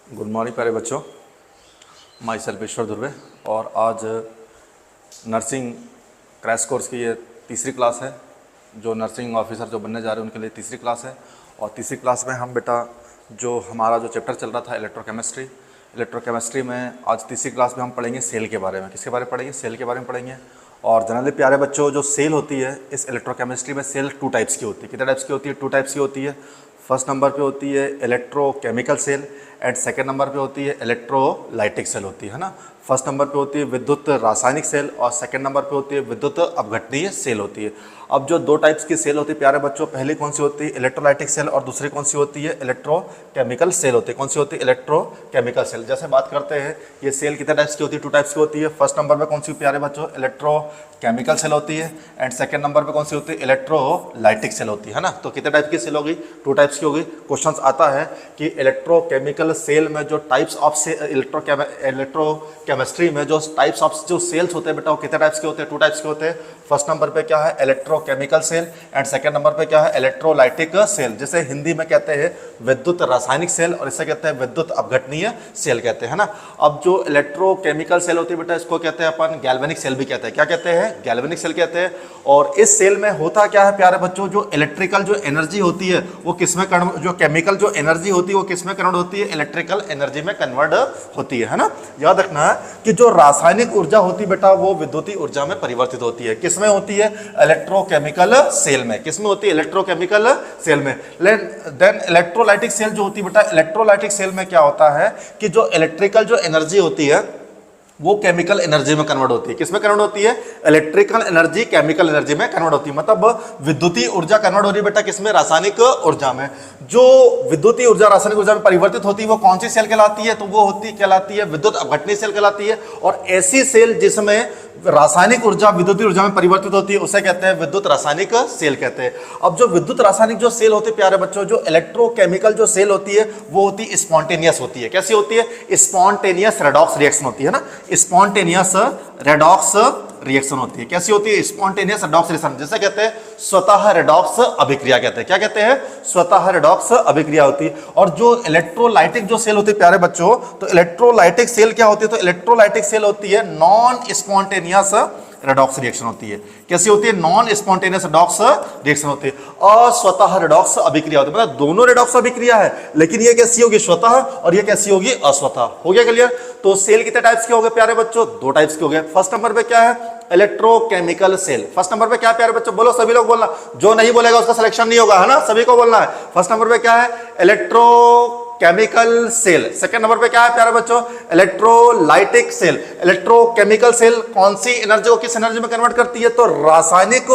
Good morning प्यारे बच्चों। My self ईश्वर धुर्वे और आज नर्सिंग क्रैश कोर्स की ये तीसरी क्लास है। जो नर्सिंग ऑफिसर जो बनने जा रहे हैं उनके लिए तीसरी क्लास है। और तीसरी क्लास में हम बेटा जो हमारा जो चैप्टर चल रहा था इलेक्ट्रोकेमिस्ट्री में आज तीसरी क्लास में हम पढ़ेंगे सेल के बारे में। किसके बारे में पढ़ेंगे? सेल के बारे में पढ़ेंगे। और जनरली प्यारे बच्चों जो सेल होती है इस इलेक्ट्रोकेमिस्ट्री में सेल टू टाइप्स की होती है। कितने टाइप्स की होती है? टू टाइप्स की होती है। फर्स्ट नंबर पे होती है electrochemical cell and second number पे होती है इलेक्ट्रोलाइटिक सेल होती है ना। फर्स्ट नंबर पे होती है विद्युत रासायनिक सेल और सेकंड नंबर पे होती है विद्युत अपघटनीय सेल होती है। अब जो दो टाइप्स की सेल होती है प्यारे बच्चों, पहली कौन सी होती है? इलेक्ट्रोलाइटिक सेल और दूसरी कौन सी होती है? इलेक्ट्रोकेमिकल सेल होती है। कौन सी होती है? Electrochemical cell. जैसे बात करते हैं ये सेल कितने टाइप्स की होती है? टू टाइप्स की होती है। फर्स्ट नंबर पे कौन सी प्यारे बच्चों? इलेक्ट्रोकेमिकल सेल होती है एंड सेकंड नंबर पे कौन सी होती है? इलेक्ट्रोलाइटिक सेल होती है ना। तो कितने टाइप की सेल होगी? टू टाइप्स की होगी। क्वेश्चन आता है कि इलेक्ट्रोकेमिकल सेल में जो टाइप्स ऑफ इलेक्ट्रोकेमिस्ट्री में जो टाइप्स ऑफ जो सेल्स होते हैं बेटा वो कितने टाइप्स के होते हैं? टू टाइप्स के होते हैं। फर्स्ट नंबर पे क्या है? Electrochemical cell and second number पे क्या है? Electrolytic cell. जैसे हिंदी में कहते हैं विद्युत रासायनिक सेल और इसे कहते हैं विद्युत अपघटनीय सेल कहते हैं ना। अब जो इलेक्ट्रोकेमिकल सेल होती है बेटा इसको कहते हैं अपन गैल्वेनिक सेल भी कहते हैं। क्या कहते हैं? गैल्वेनिक सेल कहते हैं। और इस सेल में होता क्या है प्यारे बच्चों? जो इलेक्ट्रिकल जो एनर्जी होती है वो किसमें कन्वर्ट, जो केमिकल जो एनर्जी होती है वो किसमें कन्वर्ट होती है? इलेक्ट्रिकल एनर्जी में कन्वर्ट होती है ना। याद रखना है कि जो रासायनिक ऊर्जा होती है बेटा वो विद्युतीय ऊर्जा में परिवर्तित होती है। किसमें होती है? इलेक्ट्रोकेमिकल सेल में। किसमें होती है? इलेक्ट्रोकेमिकल सेल में। देन इलेक्ट्रोलाइटिक सेल जो होती है बेटा, इलेक्ट्रोलाइटिक सेल में क्या होता है कि जो इलेक्ट्रिकल जो एनर्जी होती है वो केमिकल एनर्जी में कन्वर्ट होती है। किसमें कन्वर्ट होती है? इलेक्ट्रिकल एनर्जी केमिकल एनर्जी में कन्वर्ट होती है। मतलब विद्युतीय ऊर्जा कन्वर्ट हो रही है बेटा किसमें? रासायनिक ऊर्जा में। जो विद्युतीय ऊर्जा रासायनिक ऊर्जा में परिवर्तित होती है वो कौन सी सेल कहलाती है? तो वो कहलाती है विद्युत अपघटनीय सेल कहलाती है। और ऐसी सेल जिसमें रासायनिक ऊर्जा विद्युतीय ऊर्जा में परिवर्तित होती है उसे कहते हैं विद्युत रासायनिक सेल कहते हैं। अब जो विद्युत रासायनिक जो सेल होती है प्यारे बच्चों, जो इलेक्ट्रोकेमिकल जो सेल होती है वो होती है स्पॉन्टेनियस होती है। कैसी होती है? स्पॉन्टेनियस रेडॉक्स रिएक्शन होती है ना। स्पॉन्टेनियस रेडॉक्स रिएक्शन होती है। कैसी होती है? Spontaneous redox reaction. जैसे कहते हैं स्वतः रेडॉक्स अभिक्रिया कहते हैं। क्या कहते हैं? स्वतः रेडॉक्स अभिक्रिया होती है। और जो इलेक्ट्रोलाइटिक जो सेल होती है प्यारे बच्चों, तो इलेक्ट्रोलाइटिक सेल क्या होती है? तो इलेक्ट्रोलाइटिक सेल होती है नॉन स्पॉन्टेनियस रेडॉक्स रिएक्शन होती है। कैसी होती है? नॉन स्पॉन्टेनियस रेडॉक्स रिएक्शन होती है। अस्वतः रेडॉक्स अभिक्रिया होती है। मतलब दोनों रेडॉक्स अभिक्रिया है लेकिन ये कैसी होगी? स्वतः और ये कैसी होगी? अस्वतः। हो गया क्लियर? तो सेल कितने टाइप्स के हो गए प्यारे बच्चों? दो टाइप्स के हो गए। फर्स्ट नंबर पे क्या है? Electrochemical cell. फर्स्ट नंबर पे क्या है प्यारे बच्चों? बोलो, सभी लोग बोलना। जो नहीं बोलेगा उसका सिलेक्शन नहीं होगा, है ना। सभी को बोलना है। फर्स्ट नंबर पे क्या है? Electrochemical cell. सेकंड नंबर पे क्या है प्यारे बच्चों? Electrolytic cell. इलेक्ट्रोकेमिकल सेल कौन सी एनर्जी को किस एनर्जी में कन्वर्ट करती है? तो रासायनिक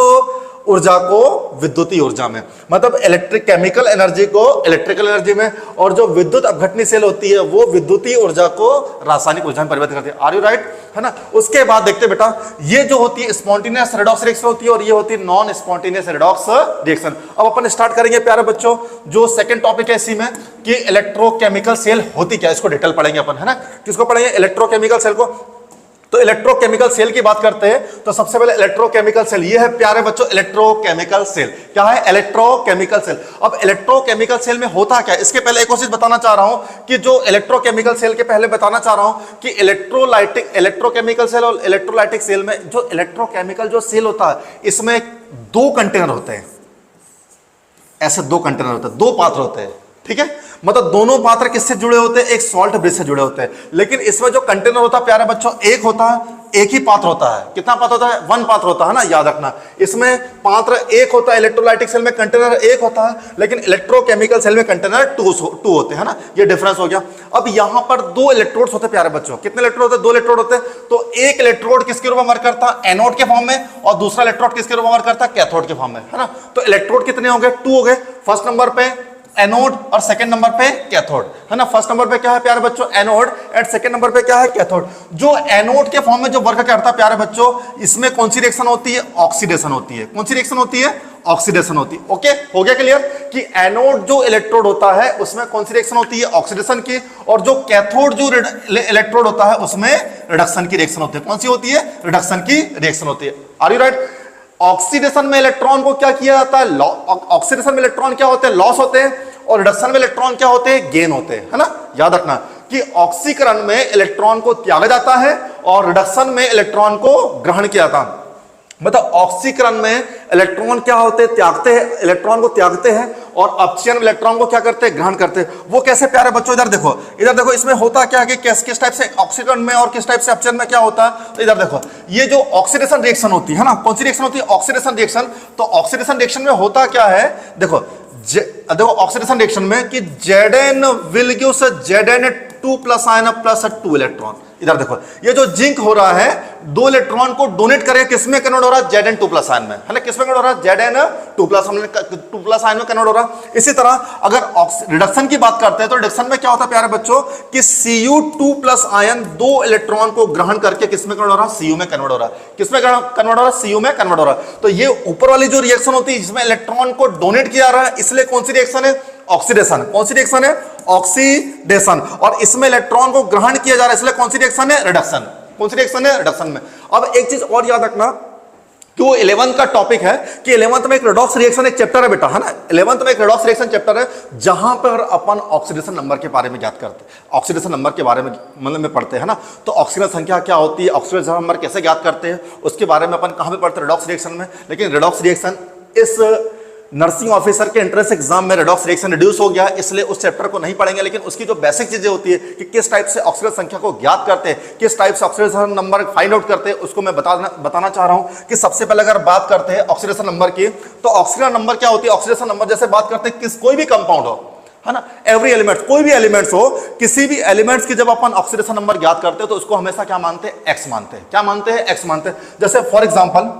ऊर्जा को विद्युतीय ऊर्जा में। मतलब इलेक्ट्रिक केमिकल एनर्जी को इलेक्ट्रिकल एनर्जी में। और जो विद्युत अपघटनीय सेल होती है वो विद्युतीय ऊर्जा को रासायनिक ऊर्जा में परिवर्तित करती है। Are you right? है ना। उसके बाद देखते बेटा ये जो होती है स्पॉन्टेनियस रेडॉक्स रिएक्शन होती है और ये होती है नॉन स्पॉन्टेनियस रेडॉक्स रिएक्शन। अब अपन स्टार्ट करेंगे प्यारे बच्चों जो सेकंड टॉपिक है इसी में कि इलेक्ट्रोकेमिकल सेल होती क्या, इसको डिटेल पढ़ेंगे अपन, है ना। किसको पढ़ेंगे? इलेक्ट्रोकेमिकल सेल को। तो इलेक्ट्रोकेमिकल सेल की बात करते हैं तो सबसे पहले इलेक्ट्रोकेमिकल सेल ये है प्यारे बच्चों इलेक्ट्रोकेमिकल सेल। क्या है? Electrochemical cell. अब इलेक्ट्रोकेमिकल सेल में होता क्या है? इसके पहले एक और चीज बताना चाह रहा हूं कि जो इलेक्ट्रोकेमिकल सेल के पहले बताना चाह रहा हूं कि इलेक्ट्रोकेमिकल सेल और इलेक्ट्रोलाइटिक सेल में जो इलेक्ट्रोकेमिकल जो सेल होता है इसमें दो कंटेनर होते हैं। ऐसे दो कंटेनर होते हैं, दो पात्र होते हैं। ठीक है। मतलब दोनों पात्र किससे जुड़े होते हैं? एक सॉल्ट ब्रिज से जुड़े होते हैं। लेकिन इसमें जो कंटेनर होता है प्यारे बच्चों एक होता है, एक ही पात्र होता है। कितना पात्र होता है? वन पात्र होता है ना, याद रखना। इसमें पात्र एक होता है, इलेक्ट्रोलाइटिक सेल में कंटेनर एक होता है, लेकिन इलेक्ट्रोकेमिकल सेल में कंटेनर टू होते हैं ना। ये डिफरेंस हो गया। अब यहां पर दो इलेक्ट्रोड्स होते हैं प्यारे बच्चों। कितने इलेक्ट्रोड होते हैं? दो इलेक्ट्रोड होते हैं। तो एक इलेक्ट्रोड किसके रूप में वर्क करता है? एनोड के फॉर्म में। और दूसरा इलेक्ट्रोड किसके रूप में वर्क करता है? कैथोड के फॉर्म में, है ना। तो इलेक्ट्रोड कितने हो गए? टू हो गए। फर्स्ट नंबर पे एनोड और सेकंड नंबर पे कैथोड, है ना। फर्स्ट नंबर पे क्या है प्यारे बच्चों? एनोड एंड सेकंड नंबर पे क्या है? कैथोड। जो एनोड के फॉर्म में जो वर्क करता है प्यारे बच्चों इसमें कौन सी रिएक्शन होती है? ऑक्सीडेशन होती है। कौन सी रिएक्शन होती है? ऑक्सीडेशन होती है। ओके, हो गया क्लियर कि एनोड जो इलेक्ट्रोड होता है उसमें कौन सी रिएक्शन होती है? ऑक्सीडेशन की। और जो कैथोड जो इलेक्ट्रोड होता है उसमें रिडक्शन की रिएक्शन होती है। कौन सी होती है? रिडक्शन की रिएक्शन होती है। Are you right? ऑक्सीडेशन में इलेक्ट्रॉन को क्या किया जाता है? ऑक्सीडेशन में इलेक्ट्रॉन क्या होते हैं? लॉस होते हैं। और रिडक्शन में इलेक्ट्रॉन क्या होते हैं? गेन होते हैं, है ना। याद रखना कि ऑक्सीकरण में इलेक्ट्रॉन को त्यागा जाता है और रिडक्शन में इलेक्ट्रॉन को ग्रहण किया जाता है। मतलब ऑक्सीकरण में इलेक्ट्रॉन क्या होते हैं, त्यागते हैं, इलेक्ट्रॉन को त्यागते हैं, और अपचयन में इलेक्ट्रॉन को क्या करते हैं, ग्रहण करते हैं। वो कैसे प्यारे बच्चों, इधर देखो इसमें होता क्या है कि किस टाइप से ऑक्सीकरण में और किस टाइप से अपचयन में क्या होता है। तो इधर देखो, ये जो ऑक्सीडेशन रिएक्शन होती है ना, कौन सी रिएक्शन होती है, ऑक्सीडेशन रिएक्शन। तो ऑक्सीडेशन रिएक्शन में होता क्या है, देखो ऑक्सीडेशन रिएक्शन में कि Zn will give Zn2 plus ion plus 2 electron. इधर देखो, ये जो जिंक हो रहा है 2 इलेक्ट्रॉन को डोनेट करेगा, किसमें कन्वर्ट हो रहा है, Zn2 प्लस आयन में, है ना, किसमें कन्वर्ट हो रहा है, Zn2 प्लस आयन में कन्वर्ट हो रहा है। इसी तरह अगर रिडक्शन की बात करते हैं तो रिडक्शन में क्या होता है प्यारे बच्चों कि Cu2 प्लस आयन 2 इलेक्ट्रॉन को ग्रहण करके किसमें कन्वर्ट हो रहा है, Cu में कन्वर्ट हो रहा है। किसमें कन्वर्ट हो रहा है, Cu में कन्वर्ट हो रहा है। तो ये ऊपर वाली जो रिएक्शन होती है जिसमें इलेक्ट्रॉन को डोनेट किया जा रहा है, इसलिए कौन सी रिएक्शन है, ऑक्सीडेशन। कौन सी रिएक्शन है, ऑक्सीडेशन। और इसमें इलेक्ट्रॉन को ग्रहण किया जा रहा है, इसलिए कौन सी रिएक्शन है, रिडक्शन। कौन सी रिएक्शन है, रिडक्शन में। अब एक चीज और याद रखना कि वो 11th का टॉपिक है कि 11th में एक रेडॉक्स रिएक्शन एक चैप्टर है बेटा, है ना, 11th में एक रेडॉक्स रिएक्शन चैप्टर है जहां पर अपन ऑक्सीडेशन नंबर के बारे में याद करते हैं, ऑक्सीडेशन नंबर के बारे में मतलब में पढ़ते हैं ना। तो ऑक्सीजन संख्या क्या होती है, ऑक्सीडेशन नंबर कैसे ज्ञात करते हैं, उसके बारे में अपन कहां पे पढ़ते हैं, रेडॉक्स रिएक्शन में। लेकिन रेडॉक्स रिएक्शन इस नर्सिंग ऑफिसर के एंट्रेंस एग्जाम में रेडॉक्स रिएक्शन रिड्यूस हो गया, इसलिए उस चैप्टर को नहीं पढ़ेंगे। लेकिन उसकी जो बेसिक चीजें होती है कि किस टाइप से ऑक्सीजन संख्या को ज्ञात करते हैं, किस टाइप से ऑक्सीडेशन नंबर फाइंड आउट करते हैं, उसको मैं बताना चाह रहा हूं। कि सबसे पहले अगर बात करते हैं ऑक्सीडेशन नंबर की, तो ऑक्सीजन नंबर क्या होती है, ऑक्सीडेशन नंबर जैसे बात करते हैं किस कोई भी कंपाउंड हो, है ना, एवरी एलिमेंट, कोई भी एलिमेंट्स हो, किसी भी एलिमेंट्स की जब अपन ऑक्सीडेशन नंबर ज्ञात करते हैं तो उसको हमेशा क्या मानते हैं, एक्स मानते हैं। क्या मानते हैं, एक्स मानते हैं। जैसे फॉर एग्जांपल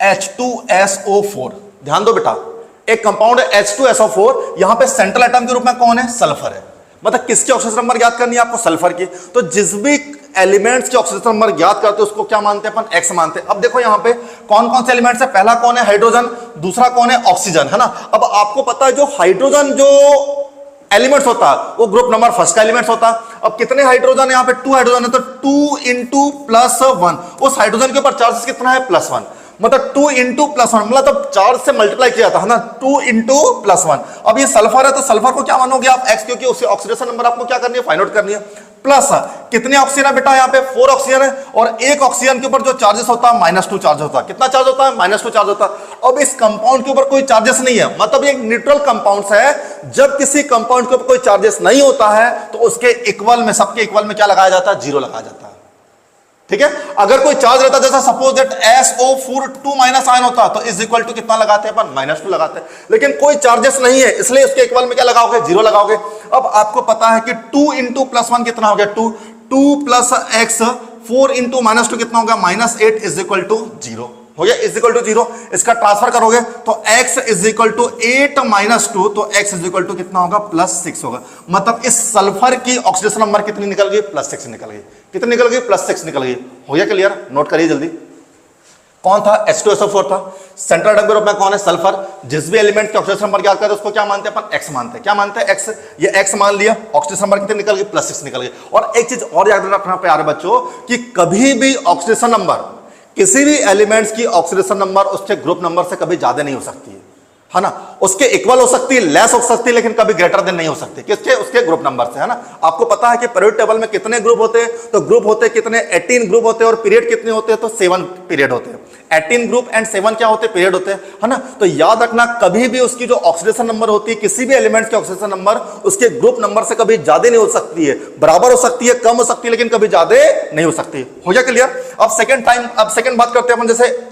H2SO4, ध्यान दो बेटा, एक कंपाउंड है H2SO4, यहां पे सेंट्रल एटम के रूप में कौन है, सल्फर है। मतलब किसकी ऑक्सीजन नंबर ज्ञात करनी है आपको, सल्फर की। तो जिस भी एलिमेंट्स के ऑक्सीजन नंबर ज्ञात करते हैं उसको क्या मानते हैं अपन, एक्स मानते हैं। अब देखो यहां पे कौन कौन से एलिमेंट्स है, पहला कौन है, हाइड्रोजन, दूसरा कौन है, ऑक्सीजन, है ना। अब आपको पता है जो हाइड्रोजन जो एलिमेंट्स होता है वो ग्रुप नंबर फर्स्ट का एलिमेंट्स होता है। अब कितने हाइड्रोजन है, यहां पे 2 हाइड्रोजन है, तो 2 इंटू प्लस 1, उस हाइड्रोजन के ऊपर चार्ज कितना है, +1। मतलब 2 इंटू प्लस 1, मतलब चार्ज से मल्टीप्लाई किया था, है ना, 2 इंटू प्लस 1। अब ये सल्फर है तो सल्फर को क्या मानोगे आप, एक्स, क्योंकि उससे ऑक्सीडेशन नंबर आपको क्या करनी है, फाइंड आउट करनी है। प्लस कितने ऑक्सीजन है बेटा, यहाँ पे 4 ऑक्सीजन है, और एक ऑक्सीजन के ऊपर जो चार्जेस होता है -2 चार्ज होता है। कितना चार्ज होता है, -2 चार्ज होता है। अब इस कंपाउंड के ऊपर कोई चार्जेस नहीं है, मतलब ये न्यूट्रल कंपाउंड है। जब किसी कंपाउंड के ऊपर कोई चार्जेस नहीं होता है तो उसके इक्वल में, सबके इक्वल में क्या लगाया जाता है, 0 लगाया जाता है। ठीक है, अगर कोई चार्ज रहता है जैसा suppose that SO4 2 minus ion होता तो इज इक्वल टू कितना लगाते हैं अपन, -2 लगाते हैं। लेकिन कोई चार्जेस नहीं है इसलिए उसके इक्वल में क्या लगाओगे, 0 लगाओगे। अब आपको पता है कि 2 इंटू प्लस 1 कितना हो गया, 2 प्लस x, 4 इंटू -2 कितना होगा, -8 इज इक्वल टू 0 हो गया, इज इक्वल टू 0। इसका ट्रांसफर करोगे तो x इज इक्वल टू 8 -2, तो x इज इक्वल टू कितना होगा, +6 होगा। मतलब इस सल्फर की ऑक्सीडेशन नंबर कितनी निकल गई, +6 निकल गई। कितनी निकल गई, +6 निकल गई। हो गया क्लियर, नोट करिए जल्दी। कौन था, H2SO4 था। सेंट्रल एटम के रूप में कौन है, सल्फर। जिस भी एलिमेंट के ऑक्सीडेशन नंबर ज्ञात करते हैं उसको क्या मानते हैं अपन, एक्स मानते हैं। क्या मानते हैं, एक्स। ये एक्स मान लिया, ऑक्सीडेशन नंबर कितनी निकल गई, +6 निकल गई। और एक चीज और याद रखना प्यारे बच्चों कि कभी भी ऑक्सीडेशन नंबर, किसी भी एलिमेंट्स की ऑक्सीडेशन नंबर उसके ग्रुप नंबर से कभी ज्यादा नहीं हो सकती है ना। उसके इक्वल हो सकती है, लेस हो सकती है, लेकिन कभी ग्रेटर देन नहीं हो सकती। किसके, उसके ग्रुप नंबर से, है ना। आपको पता है कि पीरियड टेबल में कितने ग्रुप होते हैं, तो ग्रुप होते हैं कितने, 18 ग्रुप होते हैं, और पीरियड कितने होते हैं, तो 7 पीरियड होते हैं। 18 ग्रुप एंड 7 क्या होते हैं, पीरियड होते हैं, है ना। तो याद रखना कभी भी उसकी जो ऑक्सीडेशन नंबर होती है, किसी भी एलिमेंट्स की ऑक्सीडेशन नंबर उसके ग्रुप नंबर से कभी ज्यादा नहीं हो सकती है, बराबर हो सकती है, कम हो सकती है, लेकिन कभी ज्यादा नहीं हो सकती। हो गया क्लियर। अब सेकंड बात करते हैं अपन, जैसे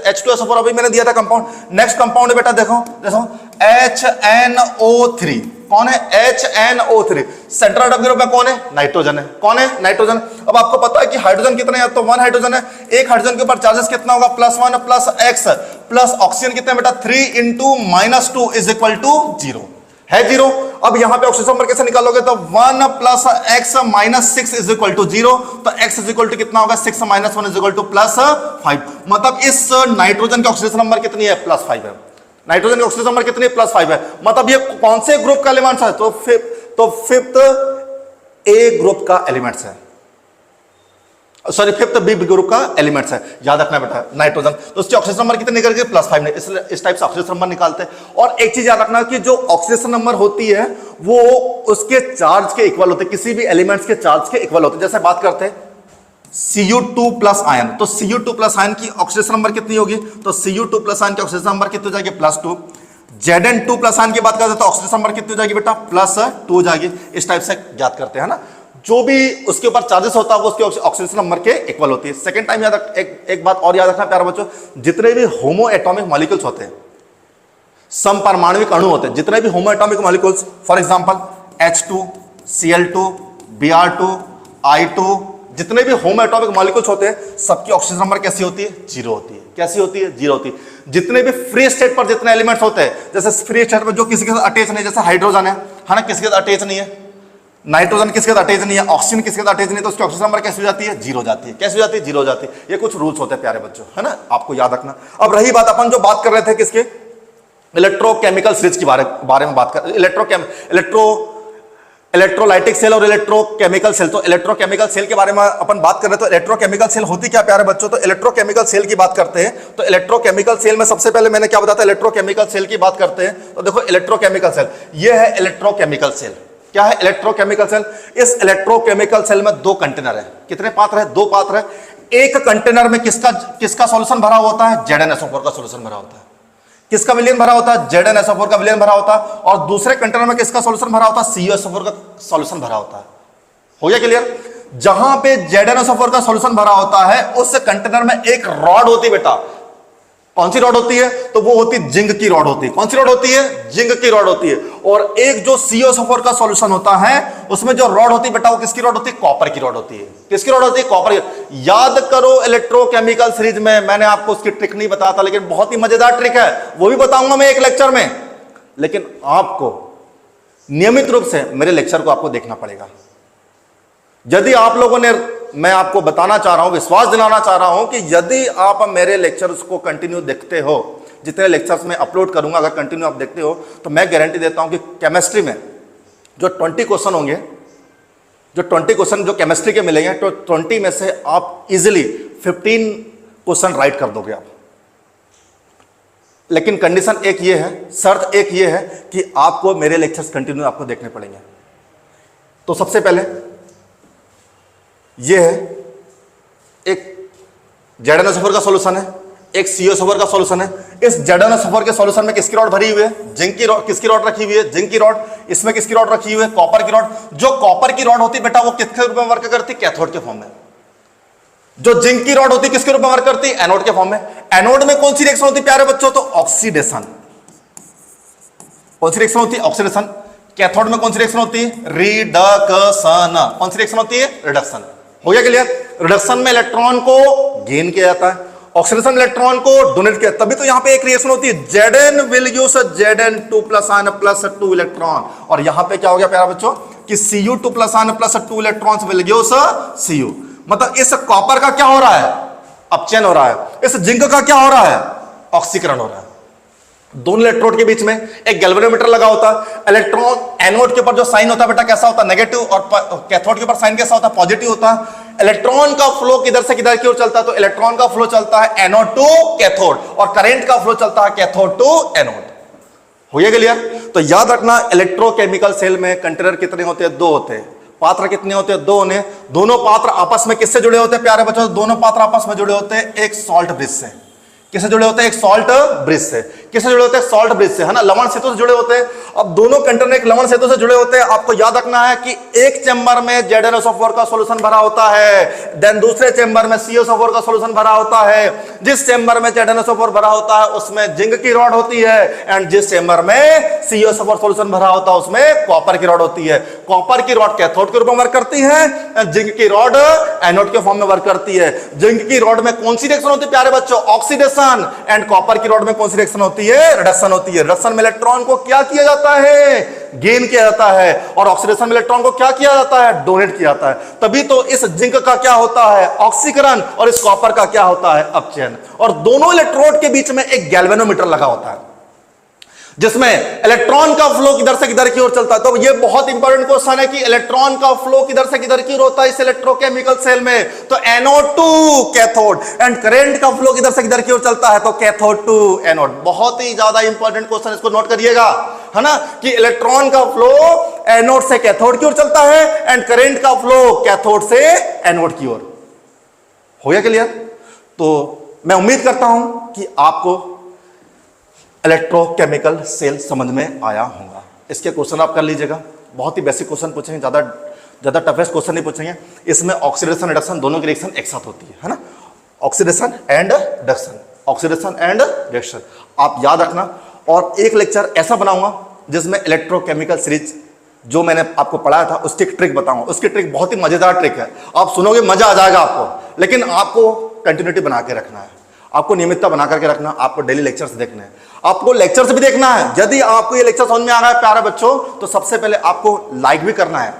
H2SO4 अभी मैंने दिया था कंपाउंड। नेक्स्ट कंपाउंड है बेटा, देखो HNO3। कौन है, HNO3। सेंट्रल एटम के रूप में कौन है, नाइट्रोजन है। कौन है, नाइट्रोजन। अब आपको पता है कि हाइड्रोजन कितने हैं, तो 1 हाइड्रोजन है। एक हाइड्रोजन के ऊपर चार्जेस कितना होगा, +1 प्लस x प्लस ऑक्सीजन कितने बेटा, 3 इंटू -2 इज इक्वल टू 0 है, 0। अब यहां पे ऑक्सीजन नंबर कैसे निकालोगे, तो 1 plus x -6 is equal to 0, तो x इज इक्वल टू कितना होगा, 6 - 1 इज इक्वल टू +5। मतलब इस नाइट्रोजन की ऑक्सीजन नंबर कितनी है, +5 है। नाइट्रोजन की ऑक्सीजन नंबर कितनी है, +5 है। मतलब ये कौन से ग्रुप का एलिमेंट्स है, तो फिफ्थ A ग्रुप का एलिमेंट्स है। सॉरी फिफ्थ बी ग्रुप का एलिमेंट्स है, याद रखना बेटा नाइट्रोजन, तो उसके ऑक्सीजन नंबर कितने निकल गए +5 ने, इस टाइप से ऑक्सीजन नंबर निकालते हैं। और एक चीज याद रखना कि जो ऑक्सीजन नंबर होती है वो उसके चार्ज के इक्वल होते हैं, किसी भी एलिमेंट्स के चार्ज के इक्वल होते हैं। जैसे बात करते हैं Cu2+ आयन, तो Cu2+ आयन की ऑक्सीजन नंबर कितनी होगी, तो Cu2+ आयन की ऑक्सीजन नंबर कितनी हो जाएगी +2। Zn2+ आयन की बात करते हैं तो ऑक्सीजन नंबर कितनी हो जाएगी बेटा +2 हो जाएगी। इस टाइप से याद करते हैं ना, जो भी उसके ऊपर चार्जेस होता है वो उसके ऑक्सीजन नंबर के इक्वल होती है। सेकंड टाइम याद रख, एक बात और याद रखना प्यारे बच्चों, जितने भी होमो एटॉमिक मॉलिक्यूल्स होते हैं, समपरमाणविक अणु होते हैं, जितने भी होमो atomic molecules, for example H2, Cl2, Br2, I2, जितने भी होमो एटॉमिक मॉलिक्यूल्स होते हैं सबकी ऑक्सीजन नंबर कैसी होती है, 0 होती है। कैसी होती है, 0 होती है। जितने भी फ्री स्टेट पर जितने एलिमेंट्स होते हैं, जैसे फ्री स्टेट में जो किसी के साथ अटैच नहीं, जैसे हाइड्रोजन है ना, किसी के साथ अटैच नहीं है, नाइट्रोजन किसके साथ अटैच नहीं है, ऑक्सीजन किसके साथ अटैच नहीं है, तो उसकी ऑक्सीजन नंबर कैसे हो जाती है, 0 हो जाती है। कैसे हो जाती है, 0 हो जाती है। ये कुछ रूल्स होते हैं प्यारे बच्चों, है ना, आपको याद रखना। अब रही बात, अपन जो बात कर रहे थे किसके, इलेक्ट्रोकेमिकल सीरीज के बारे में बात कर, इलेक्ट्रोलाइटिक सेल और इलेक्ट्रोकेमिकल सेल। तो इलेक्ट्रोकेमिकल सेल के बारे में अपन बात कर रहे हैं, तो इलेक्ट्रोकेमिकल सेल होती क्या प्यारे बच्चों, तो इलेक्ट्रोकेमिकल सेल की बात करते हैं तो इलेक्ट्रोकेमिकल सेल में सबसे पहले मैंने क्या बताया, इलेक्ट्रोकेमिकल सेल की बात करते हैं तो देखो इलेक्ट्रोकेमिकल सेल, ये है इलेक्ट्रोकेमिकल सेल। क्या है इलेक्ट्रोकेमिकल सेल, इस इलेक्ट्रोकेमिकल सेल में 2 कंटेनर है। कितने पात्र है, 2 पात्र है। एक कंटेनर में किसका सॉल्यूशन भरा होता है, ZnSO4 का सॉल्यूशन भरा होता है। किसका विलयन भरा होता है, ZnSO4 का विलयन भरा होता है। और दूसरे कंटेनर में किसका सॉल्यूशन भरा होता है, CuSO4 का सॉल्यूशन भरा होता है। हो गया क्लियर। जहां पे ZnSO4 का सॉल्यूशन भरा होता है उस कंटेनर में एक रॉड होती है बेटा। कौन सी रॉड होती है, तो वो होती है जिंक की रॉड होती है। कौन सी रॉड होती है, जिंक की रॉड होती है। और एक जो CuSO4 का सॉल्यूशन होता है उसमें जो रॉड होती है बेटा वो किसकी रॉड होती है, कॉपर की रॉड होती है। किसकी रॉड होती है, कॉपर की। याद करो इलेक्ट्रोकेमिकल सीरीज में मैंने आपको उसकी ट्रिक नहीं बताता, लेकिन बहुत ही मजेदार ट्रिक है, वो भी बताऊंगा मैं एक लेक्चर में। लेकिन आपको नियमित रूप से मेरे लेक्चर को आपको देखना पड़ेगा। यदि आप लोगों ने, मैं आपको बताना चाह रहा हूं, विश्वास दिलाना चाह रहा हूं कि यदि आप मेरे लेक्चर्स को कंटिन्यू देखते हो, जितने लेक्चर्स मैं अपलोड करूंगा अगर कंटिन्यू आप देखते हो, तो मैं गारंटी देता हूं कि केमिस्ट्री में जो 20 क्वेश्चन होंगे, जो 20 क्वेश्चन जो केमिस्ट्री के मिलेंगे, तो 20 में से आप इजीली 15 क्वेश्चन राइट कर दोगे आप। लेकिन कंडीशन एक ये है, शर्त एक ये है कि आपको मेरे लेक्चर्स कंटिन्यू आपको देखने पड़ेंगे। तो सबसे पहले ये है, एक ZnSO4 का सॉल्यूशन है, एक CuSO4 का सॉल्यूशन है। इस ZnSO4 के सॉल्यूशन में किसकी रॉड भरी हुई है, जिंक की रॉड। किसकी रॉड रखी हुई है, जिंक की रॉड। इसमें किसकी रॉड रखी हुई है, कॉपर की रॉड। जो कॉपर की रॉड होती है बेटा वो किसके रूप में वर्क करती है, कैथोड के फॉर्म में। जो जिंक की रॉड होती है किसके रूप में वर्क करती है, एनोड के फॉर्म में। एनोड में कौन सी रिएक्शन होती है प्यारे बच्चों, तो ऑक्सीडेशन। कौन सी रिएक्शन होती है, ऑक्सीडेशन। कैथोड में कौन सी रिएक्शन होती है, रिडक्शन। कौन सी रिएक्शन होती है, रिडक्शन। हो गया क्लियर। रिडक्शन में इलेक्ट्रॉन को गेन किया जाता है, ऑक्सीडेशन में इलेक्ट्रॉन को डोनेट किया, तभी तो यहां पे एक रिएक्शन होती है, Zn will use Zn2+ ion +2 electron. और यहां पे क्या हो गया प्यारा बच्चों कि Cu2+ ion +2 electrons will use Cu। मतलब इस कॉपर का क्या हो रहा है, अपचयन हो रहा है। इस जिंक का क्या हो रहा है, ऑक्सीकरण हो रहा है। दोनों इलेक्ट्रोड के बीच में एक गैल्वेनोमीटर लगा होता है। इलेक्ट्रॉन एनोड के ऊपर जो साइन होता है बेटा कैसा होता है, नेगेटिव, और कैथोड के ऊपर साइन कैसा होता है, पॉजिटिव होता है। इलेक्ट्रॉन का फ्लो किधर से किधर की ओर चलता है, तो इलेक्ट्रॉन का फ्लो चलता है एनोड टू कैथोड, और करंट का फ्लो चलता है कैथोड टू एनोड। हो गया क्लियर। तो याद रखना इलेक्ट्रोकेमिकल सेल में कंटेनर कितने होते हैं, 2 होते हैं। पात्र कितने होते हैं, 2 होने। दोनों पात्र आपस में किससे जुड़े होते हैं प्यारे बच्चों, दोनों पात्र आपस में जुड़े होते हैं एक सॉल्ट ब्रिज से। किससे जुड़े होते हैं, एक सॉल्ट ब्रिज से। किससे जुड़े होते हैं, सॉल्ट ब्रिज से, है ना, लवण सेतु से जुड़े होते हैं। अब दोनों कंटेनर एक लवण सेतु से जुड़े होते हैं। आपको याद रखना है कि एक चेंबर में ZnSO4 का सॉल्यूशन भरा होता है, देन दूसरे चेंबर में CuSO4 का सॉल्यूशन भरा होता है। जिस चेंबर में ZnSO4 भरा होता है उसमें जिंक की रॉड होती है, एंड जिस चेंबर में CuSO4 सॉल्यूशन भरा होता है उसमें कॉपर की रॉड होती है। कॉपर की रॉड कैथोड के रूप में वर्क करती है, जिंक की रॉड एनोड के फॉर्म में वर्क करती है। जिंक की रॉड में कौन सी रिएक्शन होती है प्यारे बच्चों, ऑक्सीडेशन। एंड कॉपर की रॉड में कौन सी रिएक्शन होती है, रिडक्शन होती है। रिडक्शन में इलेक्ट्रॉन को क्या किया जाता है, गेन किया जाता है, और ऑक्सीडेशन में इलेक्ट्रॉन को क्या किया जाता है, डोनेट किया जाता है। तभी तो इस जिंक का क्या होता है, ऑक्सीकरण, और इस कॉपर का क्या होता है, अपचयन। और दोनों इलेक्ट्रोड के बीच में एक गैल्वेनोमीटर लगा होता है। जिसमें इलेक्ट्रॉन का फ्लो किधर से किधर की ओर चलता है। तो ये बहुत इंपॉर्टेंट क्वेश्चन है कि इलेक्ट्रॉन का फ्लो किधर से किधर की ओर होता है इस इलेक्ट्रोकेमिकल सेल में। तो anode to cathode, and current का फ्लो किधर से किधर की ओर चलता है, तो कैथोड टू एनोड। बहुत ही ज्यादा इंपॉर्टेंट क्वेश्चन, इसको नोट करिएगा, है ना, कि इलेक्ट्रॉन का फ्लो एनोड से कैथोड की ओर चलता है एंड करंट का फ्लो कैथोड से एनोड की ओर। हो गया क्लियर? तो मैं उम्मीद करता हूं कि आपको इलेक्ट्रोकेमिकल सेल समझ में आया होगा। इसके क्वेश्चन आप कर लीजिएगा, बहुत ही बेसिक क्वेश्चन पूछेंगे, ज्यादा टफेस्ट क्वेश्चन नहीं पूछेंगे। इसमें ऑक्सीडेशन रिडक्शन दोनों की रिएक्शन एक साथ होती है ना, oxidation and reduction, oxidation and reaction आप याद रखना। और एक लेक्चर ऐसा बनाऊंगा जिसमें इलेक्ट्रोकेमिकल सीरीज जो मैंने आपको पढ़ाया था उसकी एक ट्रिक बताऊंगा। उसकी ट्रिक बहुत ही मजेदार ट्रिक है, आप सुनोगे मजा आ जाएगा आपको, लेकिन आपको कंटिन्यूटी बना के रखना है, आपको नियमितता बना करके रखना, आपको डेली लेक्चर्स देखने हैं, आपको लेक्चर्स भी देखना है। यदि आपको ये लेक्चर समझ में आ रहा है प्यारे बच्चों, तो सबसे पहले आपको लाइक भी करना है,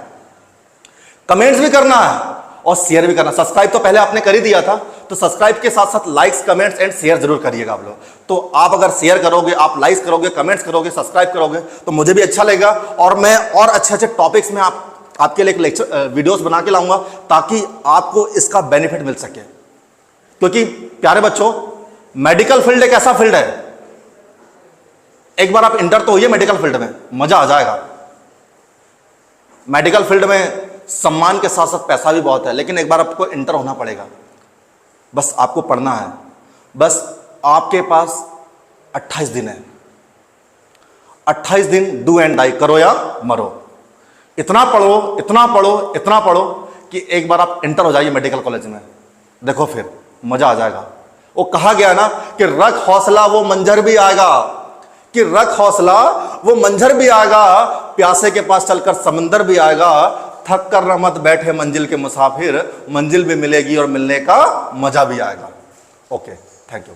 कमेंट्स भी करना है और शेयर भी करना। सब्सक्राइब तो पहले आपने कर ही दिया था, तो सब्सक्राइब के साथ साथ लाइक्स, कमेंट्स एंड शेयर जरूर करिएगा आप लोग। तो आप अगर शेयर करोगे, आप लाइक्स करोगे, कमेंट्स करोगे, सब्सक्राइब करोगे, तो मुझे भी अच्छा लगेगा और मैं और अच्छे अच्छे टॉपिक्स में आपके लिए एक लेक्चर वीडियोस बना के लाऊंगा ताकि आपको इसका बेनिफिट मिल सके। क्योंकि प्यारे बच्चों, मेडिकल फील्ड एक ऐसा फील्ड है, एक बार आप इंटर तो होइए मेडिकल फील्ड में, मजा आ जाएगा। मेडिकल फील्ड में सम्मान के साथ साथ पैसा भी बहुत है, लेकिन एक बार आपको इंटर होना पड़ेगा। बस आपको पढ़ना है, बस आपके पास 28 दिन है, 28 दिन डू एंड डाई, करो या मरो। इतना पढ़ो, इतना पढ़ो, इतना पढ़ो कि एक बार आप इंटर हो जाइए मेडिकल कॉलेज में, देखो फिर मजा आ जाएगा। वो कहा गया ना कि रख हौसला वो मंजर भी आएगा, कि रख हौसला वो मंजर भी आएगा, प्यासे के पास चलकर समंदर भी आएगा, थक कर मत बैठे मंजिल के मुसाफिर, मंजिल भी मिलेगी और मिलने का मजा भी आएगा। Okay, thank you.